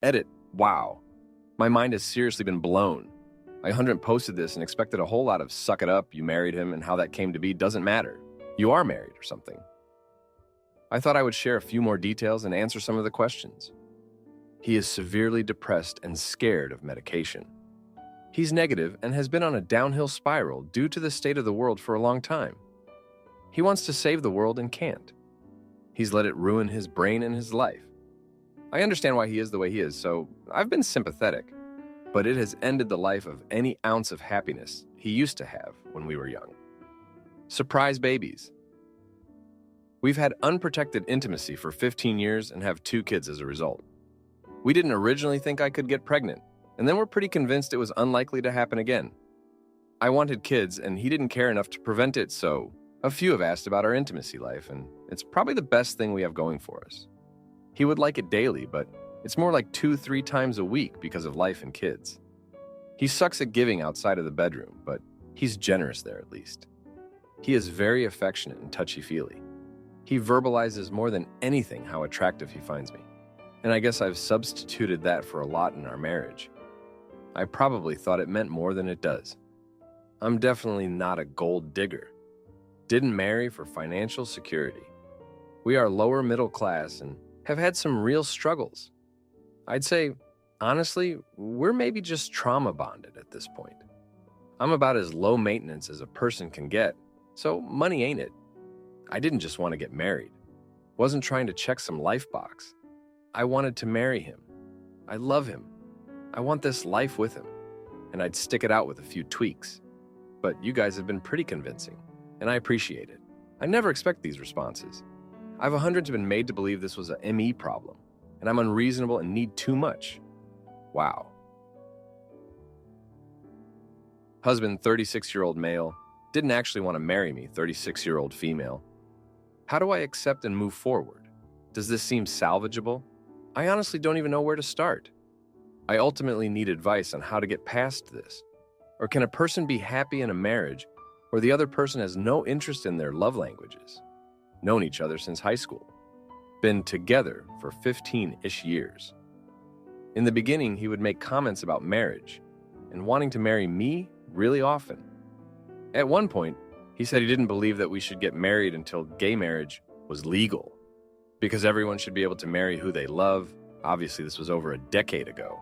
Edit. Wow. My mind has seriously been blown. I 100 posted this and expected a whole lot of suck it up, you married him, and how that came to be doesn't matter. You are married or something. I thought I would share a few more details and answer some of the questions. He is severely depressed and scared of medication. He's negative and has been on a downhill spiral due to the state of the world for a long time. He wants to save the world and can't. He's let it ruin his brain and his life. I understand why he is the way he is, so I've been sympathetic, but it has ended the life of any ounce of happiness he used to have when we were young. Surprise babies. We've had unprotected intimacy for 15 years and have 2 kids as a result. We didn't originally think I could get pregnant, and then we're pretty convinced it was unlikely to happen again. I wanted kids, and he didn't care enough to prevent it, so a few have asked about our intimacy life, and it's probably the best thing we have going for us. He would like it daily, but it's more like 2-3 times a week because of life and kids. He sucks at giving outside of the bedroom, but he's generous there at least. He is very affectionate and touchy-feely. He verbalizes more than anything how attractive he finds me, and I guess I've substituted that for a lot in our marriage. I probably thought it meant more than it does. I'm definitely not a gold digger. Didn't marry for financial security. We are lower middle class and have had some real struggles. I'd say, honestly, we're maybe just trauma bonded at this point. I'm about as low maintenance as a person can get, so money ain't it. I didn't just want to get married. Wasn't trying to check some life box. I wanted to marry him. I love him. I want this life with him, and I'd stick it out with a few tweaks. But you guys have been pretty convincing, and I appreciate it. I never expect these responses. I've 100 been made to believe this was a ME problem, and I'm unreasonable and need too much. Wow. Husband, 36-year-old male, didn't actually want to marry me, 36-year-old female. How do I accept and move forward? Does this seem salvageable? I honestly don't even know where to start. I ultimately need advice on how to get past this. Or can a person be happy in a marriage where the other person has no interest in their love languages? Known each other since high school. Been together for 15-ish years. In the beginning, he would make comments about marriage and wanting to marry me really often. At one point, he said he didn't believe that we should get married until gay marriage was legal, because everyone should be able to marry who they love. Obviously, this was over a decade ago.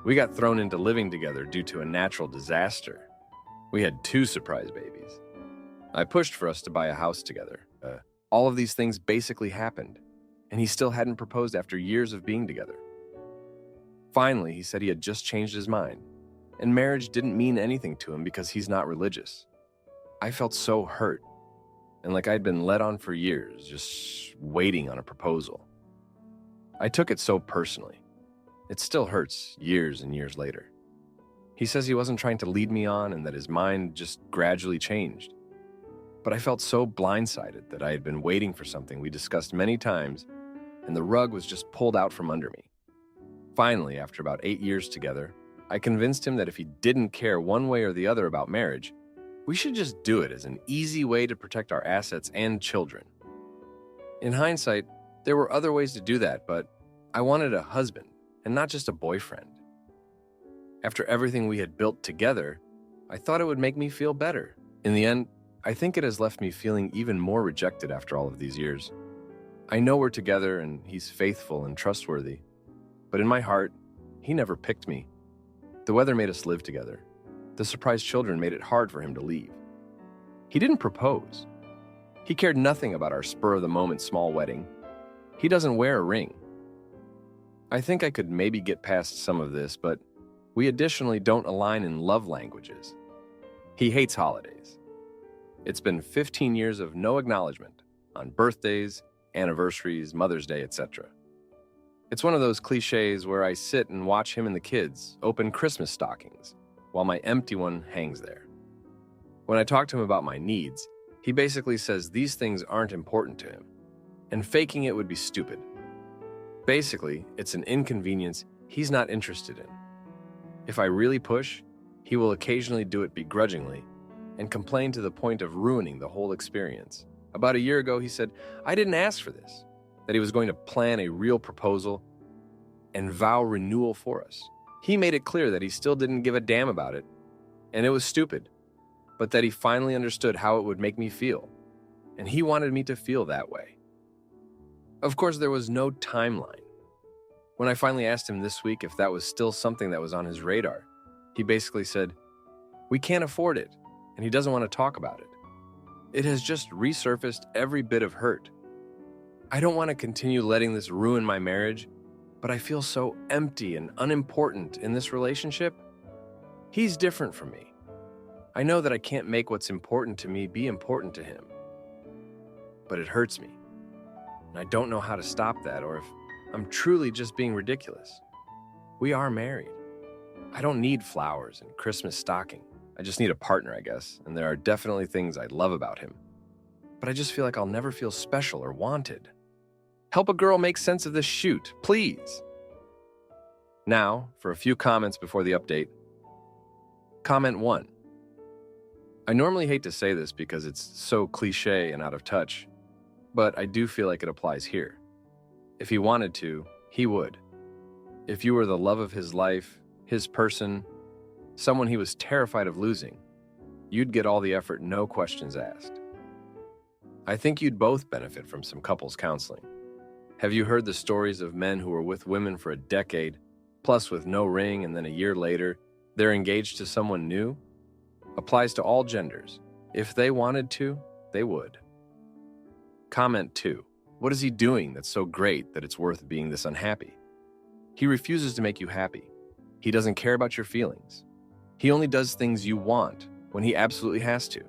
We got thrown into living together due to a natural disaster. We had 2 surprise babies. I pushed for us to buy a house together. All of these things basically happened, and he still hadn't proposed after years of being together. Finally, he said he had just changed his mind, and marriage didn't mean anything to him because he's not religious. I felt so hurt, and like I'd been led on for years, just waiting on a proposal. I took it so personally. It still hurts years and years later. He says he wasn't trying to lead me on and that his mind just gradually changed. But I felt so blindsided that I had been waiting for something we discussed many times, and the rug was just pulled out from under me. Finally, after about 8 years together, I convinced him that if he didn't care one way or the other about marriage, we should just do it as an easy way to protect our assets and children. In hindsight, there were other ways to do that, but I wanted a husband and not just a boyfriend. After everything we had built together, I thought it would make me feel better. In the end, I think it has left me feeling even more rejected after all of these years. I know we're together and he's faithful and trustworthy, but in my heart, he never picked me. The weather made us live together. The surprise children made it hard for him to leave. He didn't propose. He cared nothing about our spur-of-the-moment small wedding. He doesn't wear a ring. I think I could maybe get past some of this, but we additionally don't align in love languages. He hates holidays. It's been 15 years of no acknowledgement on birthdays, anniversaries, Mother's Day, etc. It's one of those cliches where I sit and watch him and the kids open Christmas stockings while my empty one hangs there. When I talk to him about my needs, he basically says these things aren't important to him, and faking it would be stupid. Basically, it's an inconvenience he's not interested in. If I really push, he will occasionally do it begrudgingly and complain to the point of ruining the whole experience. About a year ago, he said, I didn't ask for this, that he was going to plan a real proposal. and vow renewal for us. He made it clear that he still didn't give a damn about it, and it was stupid, but that he finally understood how it would make me feel, and he wanted me to feel that way. Of course, there was no timeline. When I finally asked him this week if that was still something that was on his radar, he basically said, "We can't afford it," and he doesn't want to talk about it. It has just resurfaced every bit of hurt. I don't want to continue letting this ruin my marriage, but I feel so empty and unimportant in this relationship. He's different from me. I know that I can't make what's important to me be important to him. But it hurts me. And I don't know how to stop that, or if I'm truly just being ridiculous. We are married. I don't need flowers and Christmas stocking. I just need a partner, I guess, and there are definitely things I love about him. But I just feel like I'll never feel special or wanted. Help a girl make sense of this shoot, please. Now, for a few comments before the update. Comment 1. I normally hate to say this because it's so cliche and out of touch, but I do feel like it applies here. If he wanted to, he would. If you were the love of his life, his person, someone he was terrified of losing, you'd get all the effort, no questions asked. I think you'd both benefit from some couples counseling. Have you heard the stories of men who were with women for a decade, plus with no ring, and then a year later, they're engaged to someone new? Applies to all genders. If they wanted to, they would. Comment 2. What is he doing that's so great that it's worth being this unhappy? He refuses to make you happy. He doesn't care about your feelings. He only does things you want when he absolutely has to,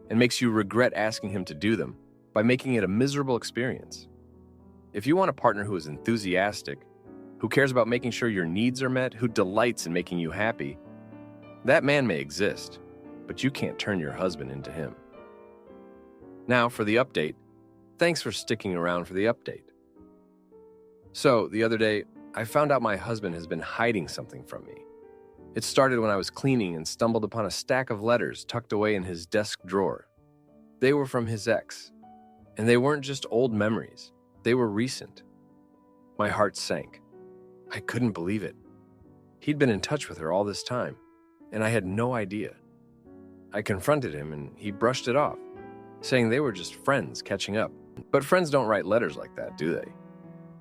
and makes you regret asking him to do them by making it a miserable experience. If you want a partner who is enthusiastic, who cares about making sure your needs are met, who delights in making you happy, that man may exist, but you can't turn your husband into him. Now for the update. Thanks for sticking around for the update. So, the other day, I found out my husband has been hiding something from me. It started when I was cleaning and stumbled upon a stack of letters tucked away in his desk drawer. They were from his ex, and they weren't just old memories. They were recent. My heart sank. I couldn't believe it. He'd been in touch with her all this time, and I had no idea. I confronted him, and he brushed it off, saying they were just friends catching up. But friends don't write letters like that, do they?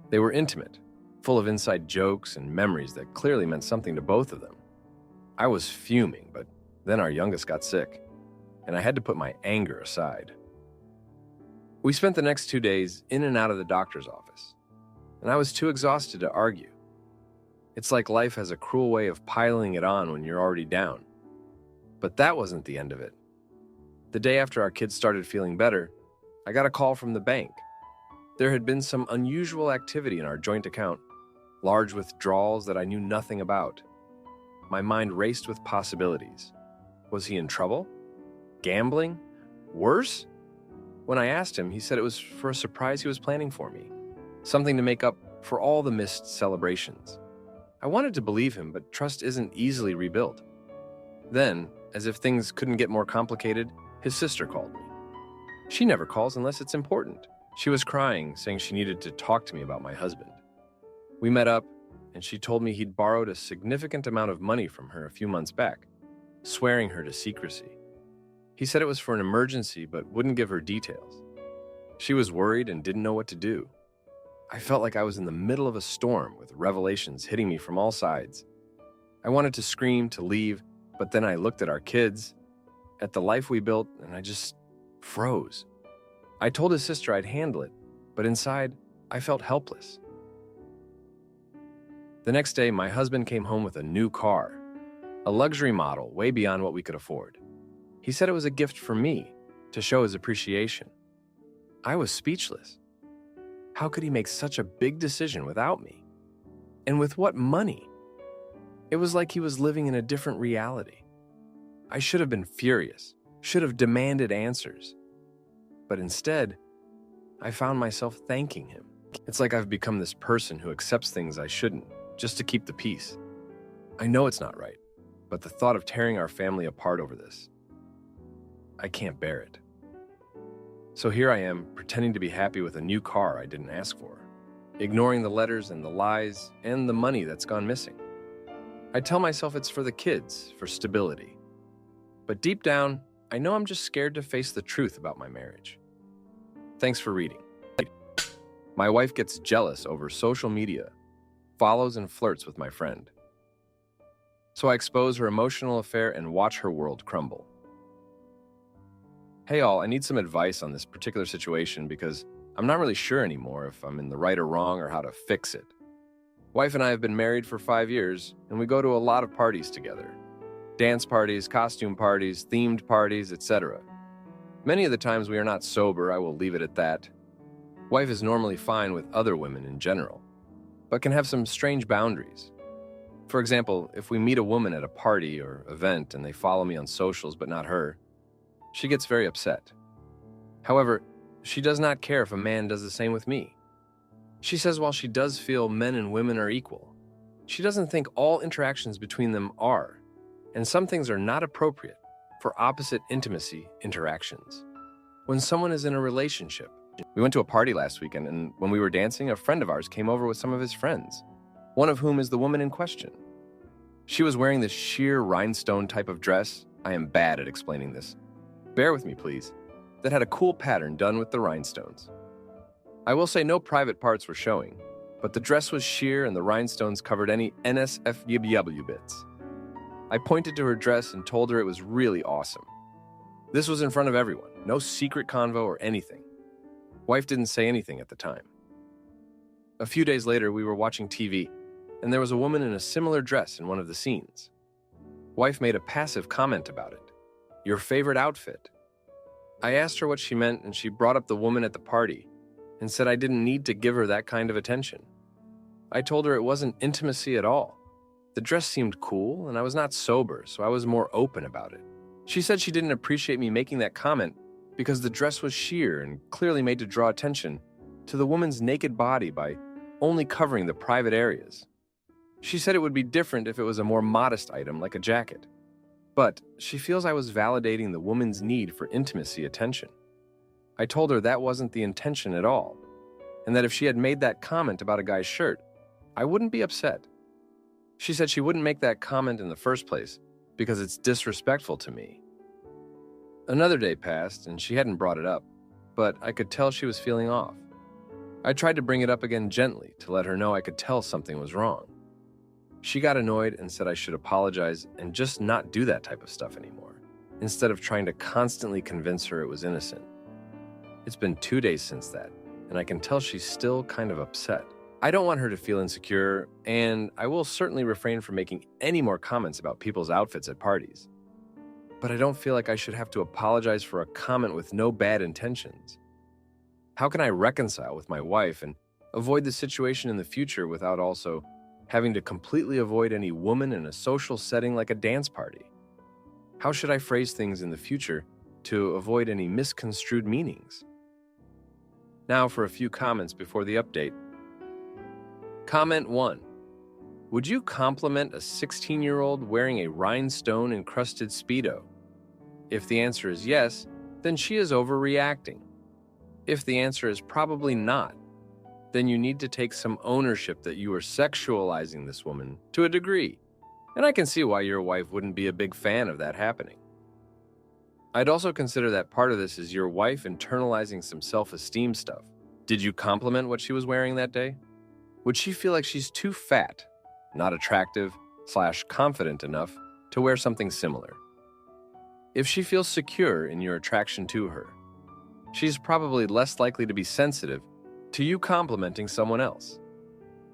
They were intimate, full of inside jokes and memories that clearly meant something to both of them. I was fuming, but then our youngest got sick, and I had to put my anger aside. We spent the next 2 days in and out of the doctor's office, and I was too exhausted to argue. It's like life has a cruel way of piling it on when you're already down. But that wasn't the end of it. The day after our kids started feeling better, I got a call from the bank. There had been some unusual activity in our joint account, large withdrawals that I knew nothing about. My mind raced with possibilities. Was he in trouble? Gambling? Worse? When I asked him, he said it was for a surprise he was planning for me, something to make up for all the missed celebrations. I wanted to believe him, but trust isn't easily rebuilt. Then, as if things couldn't get more complicated, his sister called me. She never calls unless it's important. She was crying, saying she needed to talk to me about my husband. We met up, and she told me he'd borrowed a significant amount of money from her a few months back, swearing her to secrecy. He said it was for an emergency, but wouldn't give her details. She was worried and didn't know what to do. I felt like I was in the middle of a storm with revelations hitting me from all sides. I wanted to scream, to leave, but then I looked at our kids, at the life we built, and I just froze. I told his sister I'd handle it, but inside, I felt helpless. The next day, my husband came home with a new car, a luxury model way beyond what we could afford. He said it was a gift for me, to show his appreciation. I was speechless. How could he make such a big decision without me? And with what money? It was like he was living in a different reality. I should have been furious, should have demanded answers. But instead, I found myself thanking him. It's like I've become this person who accepts things I shouldn't, just to keep the peace. I know it's not right, but the thought of tearing our family apart over this, I can't bear it. So here I am, pretending to be happy with a new car I didn't ask for. ignoring the letters and the lies and the money that's gone missing. I tell myself it's for the kids, for stability. But deep down, I know I'm just scared to face the truth about my marriage. Thanks for reading. My wife gets jealous over social media, follows and flirts with my friend. So I expose her emotional affair and watch her world crumble. Hey all, I need some advice on this particular situation because I'm not really sure anymore if I'm in the right or wrong or how to fix it. Wife and I have been married for 5 years, and we go to a lot of parties together. Dance parties, costume parties, themed parties, etc. Many of the times we are not sober, I will leave it at that. Wife is normally fine with other women in general, but can have some strange boundaries. For example, if we meet a woman at a party or event and they follow me on socials but not her, she gets very upset. However, she does not care if a man does the same with me. She says while she does feel men and women are equal, she doesn't think all interactions between them are, and some things are not appropriate for opposite intimacy interactions. When someone is in a relationship, we went to a party last weekend, and when we were dancing, a friend of ours came over with some of his friends, one of whom is the woman in question. She was wearing this sheer rhinestone type of dress. I am bad at explaining this. Bear with me, please. That had a cool pattern done with the rhinestones. I will say no private parts were showing, but the dress was sheer and the rhinestones covered any NSFW bits. I pointed to her dress and told her it was really awesome. This was in front of everyone, no secret convo or anything. Wife didn't say anything at the time. A few days later, we were watching TV, and there was a woman in a similar dress in one of the scenes. Wife made a passive comment about it. Your favorite outfit. I asked her what she meant, and she brought up the woman at the party and said I didn't need to give her that kind of attention. I told her it wasn't intimacy at all. The dress seemed cool, and I was not sober, so I was more open about it. She said she didn't appreciate me making that comment because the dress was sheer and clearly made to draw attention to the woman's naked body by only covering the private areas. She said it would be different if it was a more modest item like a jacket. But she feels I was validating the woman's need for intimacy attention. I told her that wasn't the intention at all, and that if she had made that comment about a guy's shirt, I wouldn't be upset. She said she wouldn't make that comment in the first place because it's disrespectful to me. Another day passed and she hadn't brought it up, but I could tell she was feeling off. I tried to bring it up again gently to let her know I could tell something was wrong. She got annoyed and said I should apologize and just not do that type of stuff anymore, instead of trying to constantly convince her it was innocent. It's been 2 days since that, and I can tell she's still kind of upset. I don't want her to feel insecure, and I will certainly refrain from making any more comments about people's outfits at parties. But I don't feel like I should have to apologize for a comment with no bad intentions. How can I reconcile with my wife and avoid the situation in the future without also having to completely avoid any woman in a social setting like a dance party? How should I phrase things in the future to avoid any misconstrued meanings? Now for a few comments before the update. Comment 1. Would you compliment a 16-year-old wearing a rhinestone-encrusted Speedo? If the answer is yes, then she is overreacting. If the answer is probably not, then you need to take some ownership that you are sexualizing this woman to a degree. And I can see why your wife wouldn't be a big fan of that happening. I'd also consider that part of this is your wife internalizing some self-esteem stuff. Did you compliment what she was wearing that day? Would she feel like she's too fat, not attractive, / confident enough to wear something similar? If she feels secure in your attraction to her, she's probably less likely to be sensitive to you complimenting someone else.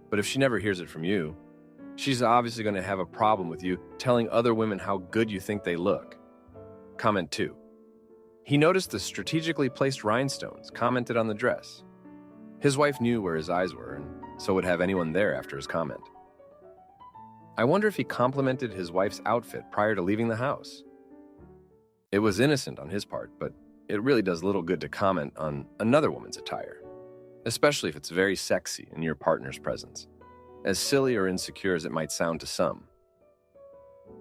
But if she never hears it from you, she's obviously going to have a problem with you telling other women how good you think they look. Comment 2. He noticed the strategically placed rhinestones commented on the dress. His wife knew where his eyes were, and so would have anyone there after his comment. I wonder if he complimented his wife's outfit prior to leaving the house. It was innocent on his part, but it really does little good to comment on another woman's attire, especially if it's very sexy in your partner's presence, as silly or insecure as it might sound to some.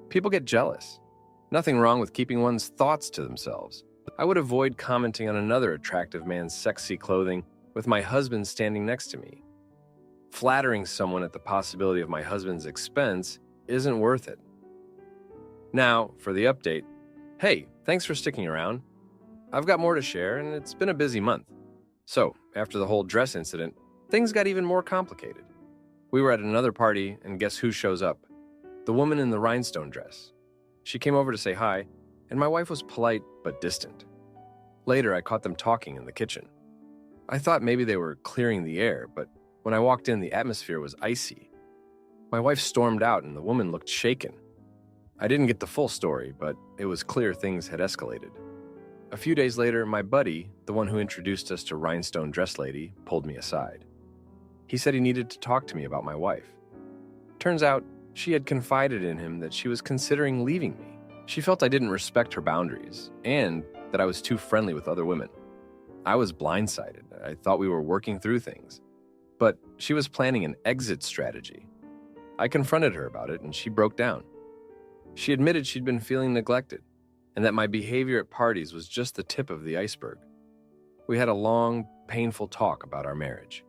People get jealous. Nothing wrong with keeping one's thoughts to themselves. I would avoid commenting on another attractive man's sexy clothing with my husband standing next to me. Flattering someone at the possibility of my husband's expense isn't worth it. Now, for the update. Hey, thanks for sticking around. I've got more to share, and it's been a busy month. So, after the whole dress incident, things got even more complicated. We were at another party, and guess who shows up? The woman in the rhinestone dress. She came over to say hi, and my wife was polite but distant. Later, I caught them talking in the kitchen. I thought maybe they were clearing the air, but when I walked in, the atmosphere was icy. My wife stormed out, and the woman looked shaken. I didn't get the full story, but it was clear things had escalated. A few days later, my buddy, the one who introduced us to Rhinestone Dress Lady, pulled me aside. He said he needed to talk to me about my wife. Turns out, she had confided in him that she was considering leaving me. She felt I didn't respect her boundaries, and that I was too friendly with other women. I was blindsided. I thought we were working through things. But she was planning an exit strategy. I confronted her about it, and she broke down. She admitted she'd been feeling neglected, and that my behavior at parties was just the tip of the iceberg. We had a long, painful talk about our marriage.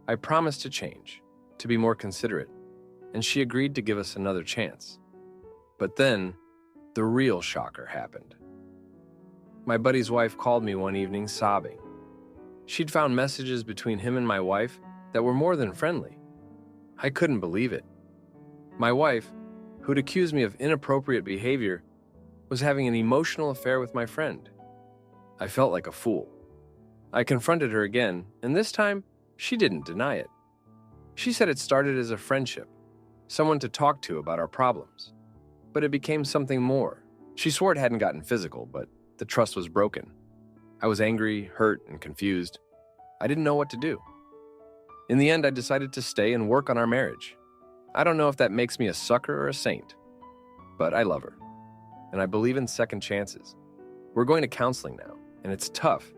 I promised to change, to be more considerate, and she agreed to give us another chance. But then, the real shocker happened. My buddy's wife called me one evening sobbing. She'd found messages between him and my wife that were more than friendly. I couldn't believe it. My wife, who'd accused me of inappropriate behavior, was having an emotional affair with my friend. I felt like a fool. I confronted her again, and this time, she didn't deny it. She said it started as a friendship, someone to talk to about our problems. But it became something more. She swore it hadn't gotten physical, but the trust was broken. I was angry, hurt, and confused. I didn't know what to do. In the end, I decided to stay and work on our marriage. I don't know if that makes me a sucker or a saint, but I love her, and I believe in second chances. We're going to counseling now, and it's tough.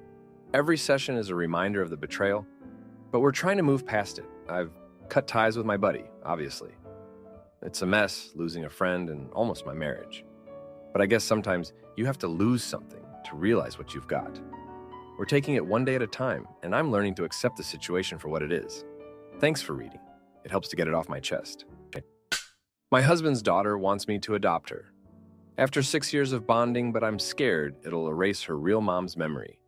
Every session is a reminder of the betrayal, but we're trying to move past it. I've cut ties with my buddy, obviously. It's a mess, losing a friend and almost my marriage. But I guess sometimes you have to lose something to realize what you've got. We're taking it one day at a time, and I'm learning to accept the situation for what it is. Thanks for reading. It helps to get it off my chest. My husband's daughter wants me to adopt her. After 6 years of bonding, but I'm scared it'll erase her real mom's memory.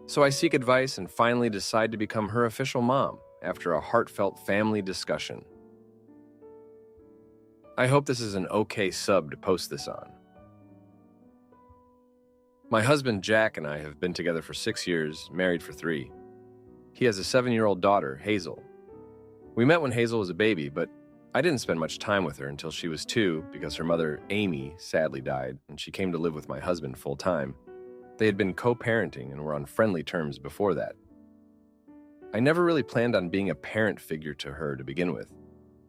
So I seek advice and finally decide to become her official mom after a heartfelt family discussion. I hope this is an okay sub to post this on. My husband Jack and I have been together for 6 years, married for 3. He has a 7-year-old daughter, Hazel. We met when Hazel was a baby, but I didn't spend much time with her until she was 2 because her mother, Amy, sadly died, and she came to live with my husband full-time. They had been co-parenting and were on friendly terms before that. I never really planned on being a parent figure to her to begin with,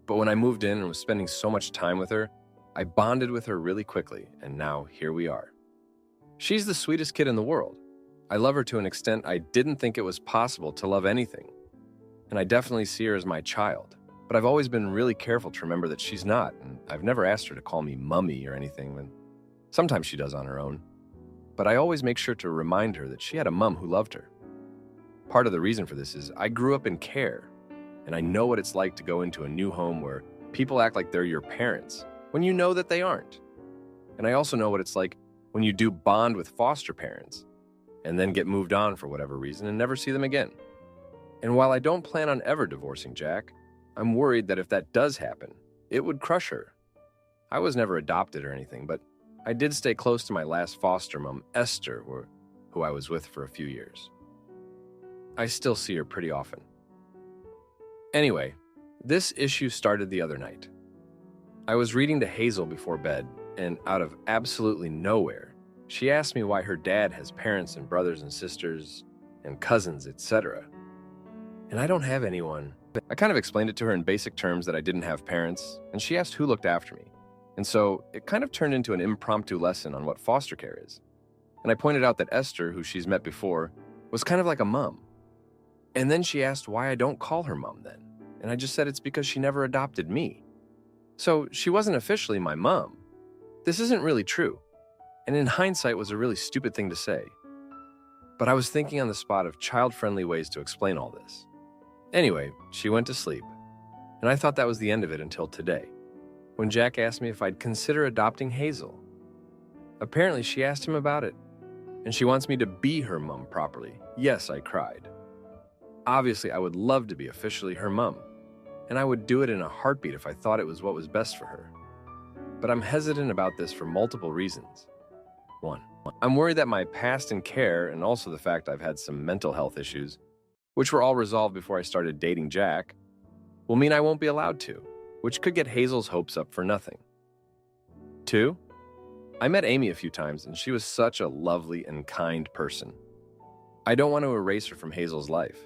but when I moved in and was spending so much time with her, I bonded with her really quickly, and now here we are. She's the sweetest kid in the world. I love her to an extent I didn't think it was possible to love anything. And I definitely see her as my child. But I've always been really careful to remember that she's not, and I've never asked her to call me mummy or anything, and sometimes she does on her own. But I always make sure to remind her that she had a mom who loved her. Part of the reason for this is I grew up in care, and I know what it's like to go into a new home where people act like they're your parents, when you know that they aren't. And I also know what it's like when you do bond with foster parents, and then get moved on for whatever reason and never see them again. And while I don't plan on ever divorcing Jack, I'm worried that if that does happen, it would crush her. I was never adopted or anything, but I did stay close to my last foster mom, Esther, who I was with for a few years. I still see her pretty often. Anyway, this issue started the other night. I was reading to Hazel before bed, and out of absolutely nowhere, she asked me why her dad has parents and brothers and sisters and cousins, etc. And I don't have anyone. I kind of explained it to her in basic terms that I didn't have parents, and she asked who looked after me. And so it kind of turned into an impromptu lesson on what foster care is. And I pointed out that Esther, who she's met before, was kind of like a mom. And then she asked why I don't call her mom then. And I just said it's because she never adopted me. So she wasn't officially my mom. This isn't really true. And in hindsight was a really stupid thing to say. But I was thinking on the spot of child-friendly ways to explain all this. Anyway, she went to sleep, and I thought that was the end of it until today, when Jack asked me if I'd consider adopting Hazel. Apparently, she asked him about it, and she wants me to be her mom properly. Yes, I cried. Obviously, I would love to be officially her mom, and I would do it in a heartbeat if I thought it was what was best for her. But I'm hesitant about this for multiple reasons. 1. I'm worried that my past in care, and also the fact I've had some mental health issues, which were all resolved before I started dating Jack, will mean I won't be allowed to, which could get Hazel's hopes up for nothing. 2. I met Amy a few times, and she was such a lovely and kind person. I don't want to erase her from Hazel's life.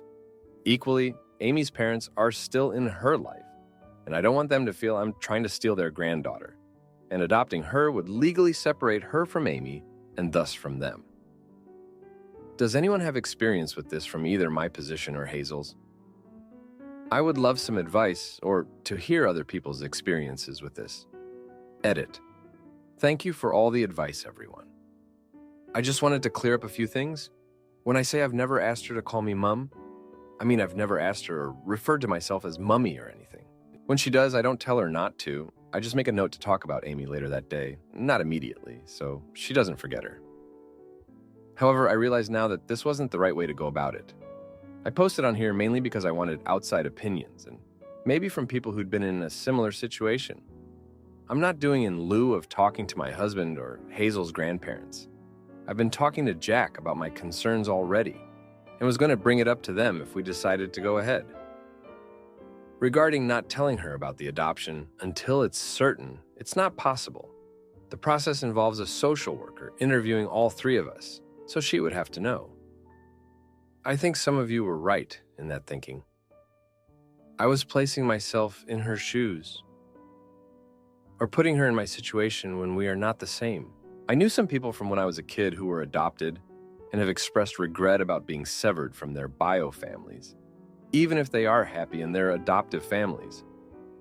Equally, Amy's parents are still in her life, and I don't want them to feel I'm trying to steal their granddaughter, and adopting her would legally separate her from Amy and thus from them. Does anyone have experience with this from either my position or Hazel's? I would love some advice or to hear other people's experiences with this. Edit. Thank you for all the advice, everyone. I just wanted to clear up a few things. When I say I've never asked her to call me Mum, I mean I've never asked her or referred to myself as Mummy or anything. When she does, I don't tell her not to. I just make a note to talk about Amy later that day, not immediately, so she doesn't forget her. However, I realize now that this wasn't the right way to go about it. I posted on here mainly because I wanted outside opinions, and maybe from people who'd been in a similar situation. I'm not doing in lieu of talking to my husband or Hazel's grandparents. I've been talking to Jack about my concerns already, and was going to bring it up to them if we decided to go ahead. Regarding not telling her about the adoption until it's certain, it's not possible. The process involves a social worker interviewing all three of us, so she would have to know. I think some of you were right in that thinking. I was placing myself in her shoes, or putting her in my situation when we are not the same. I knew some people from when I was a kid who were adopted and have expressed regret about being severed from their bio families, even if they are happy in their adoptive families,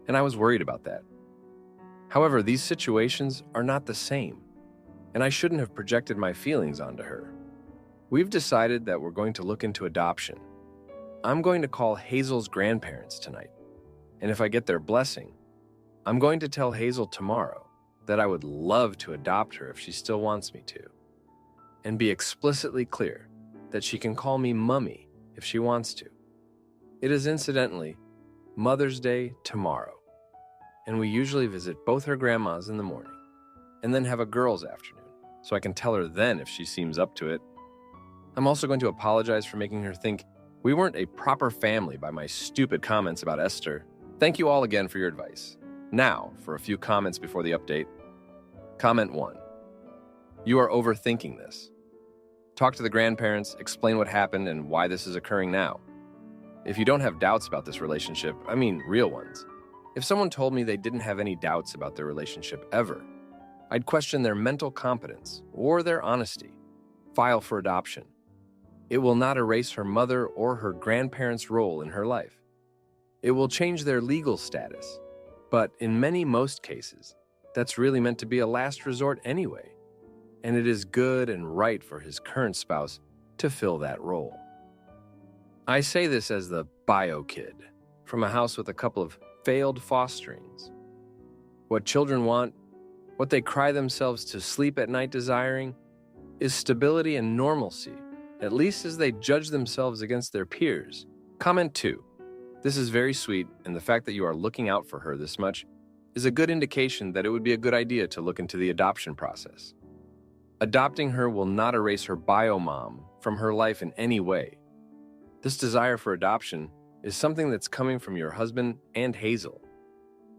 and I was worried about that. However, these situations are not the same, and I shouldn't have projected my feelings onto her. We've decided that we're going to look into adoption. I'm going to call Hazel's grandparents tonight, and if I get their blessing, I'm going to tell Hazel tomorrow that I would love to adopt her if she still wants me to, and be explicitly clear that she can call me Mummy if she wants to. It is incidentally Mother's Day tomorrow, and we usually visit both her grandmas in the morning, and then have a girls' afternoon, so I can tell her then if she seems up to it. I'm also going to apologize for making her think we weren't a proper family by my stupid comments about Esther. Thank you all again for your advice. Now, for a few comments before the update. Comment 1. You are overthinking this. Talk to the grandparents, explain what happened and why this is occurring now. If you don't have doubts about this relationship, I mean real ones. If someone told me they didn't have any doubts about their relationship ever, I'd question their mental competence or their honesty. File for adoption. It will not erase her mother or her grandparents' role in her life. It will change their legal status. But in most cases, that's really meant to be a last resort anyway. And it is good and right for his current spouse to fill that role. I say this as the bio kid from a house with a couple of failed fosterings. What children want, what they cry themselves to sleep at night desiring, is stability and normalcy, at least as they judge themselves against their peers. Comment 2. This is very sweet, and the fact that you are looking out for her this much is a good indication that it would be a good idea to look into the adoption process. Adopting her will not erase her bio mom from her life in any way. This desire for adoption is something that's coming from your husband and Hazel.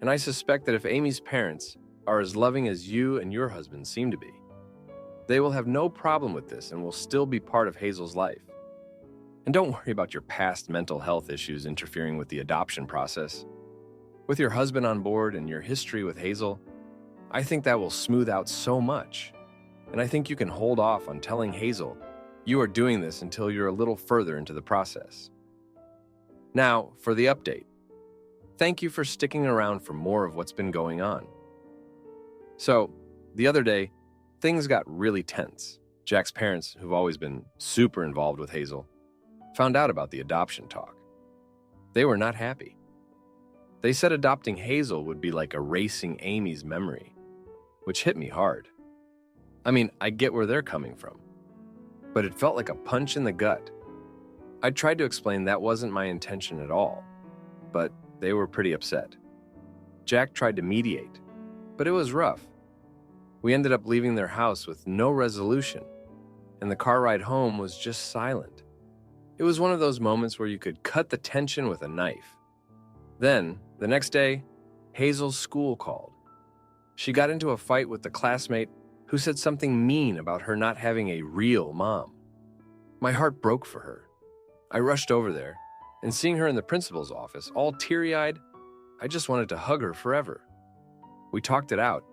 And I suspect that if Amy's parents are as loving as you and your husband seem to be, they will have no problem with this and will still be part of Hazel's life. And don't worry about your past mental health issues interfering with the adoption process. With your husband on board and your history with Hazel, I think that will smooth out so much. And I think you can hold off on telling Hazel you are doing this until you're a little further into the process. Now, for the update. Thank you for sticking around for more of what's been going on. So, the other day, things got really tense. Jack's parents, who've always been super involved with Hazel, found out about the adoption talk. They were not happy. They said adopting Hazel would be like erasing Amy's memory, which hit me hard. I mean, I get where they're coming from, but it felt like a punch in the gut. I tried to explain that wasn't my intention at all, but they were pretty upset. Jack tried to mediate, but it was rough. We ended up leaving their house with no resolution, and the car ride home was just silent. It was one of those moments where you could cut the tension with a knife. Then, the next day, Hazel's school called. She got into a fight with the classmate who said something mean about her not having a real mom. My heart broke for her. I rushed over there, and seeing her in the principal's office, all teary-eyed, I just wanted to hug her forever. We talked it out,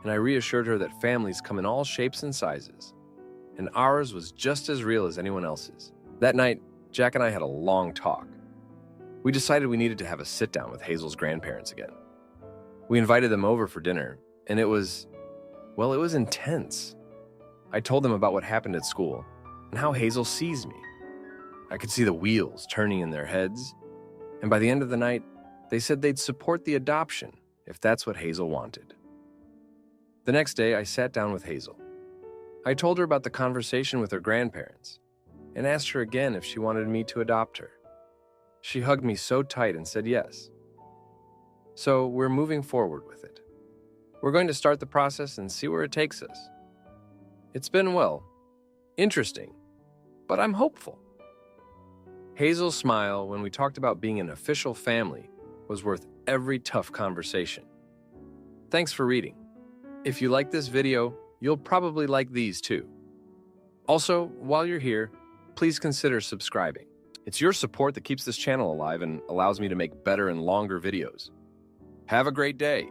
and I reassured her that families come in all shapes and sizes, and ours was just as real as anyone else's. That night, Jack and I had a long talk. We decided we needed to have a sit-down with Hazel's grandparents again. We invited them over for dinner, and it was intense. I told them about what happened at school and how Hazel sees me. I could see the wheels turning in their heads, and by the end of the night, they said they'd support the adoption if that's what Hazel wanted. The next day, I sat down with Hazel. I told her about the conversation with her grandparents and asked her again if she wanted me to adopt her. She hugged me so tight and said yes. So we're moving forward with it. We're going to start the process and see where it takes us. It's been, interesting, but I'm hopeful. Hazel's smile when we talked about being an official family was worth every tough conversation. Thanks for reading. If you like this video, you'll probably like these too. Also, while you're here, please consider subscribing. It's your support that keeps this channel alive and allows me to make better and longer videos. Have a great day.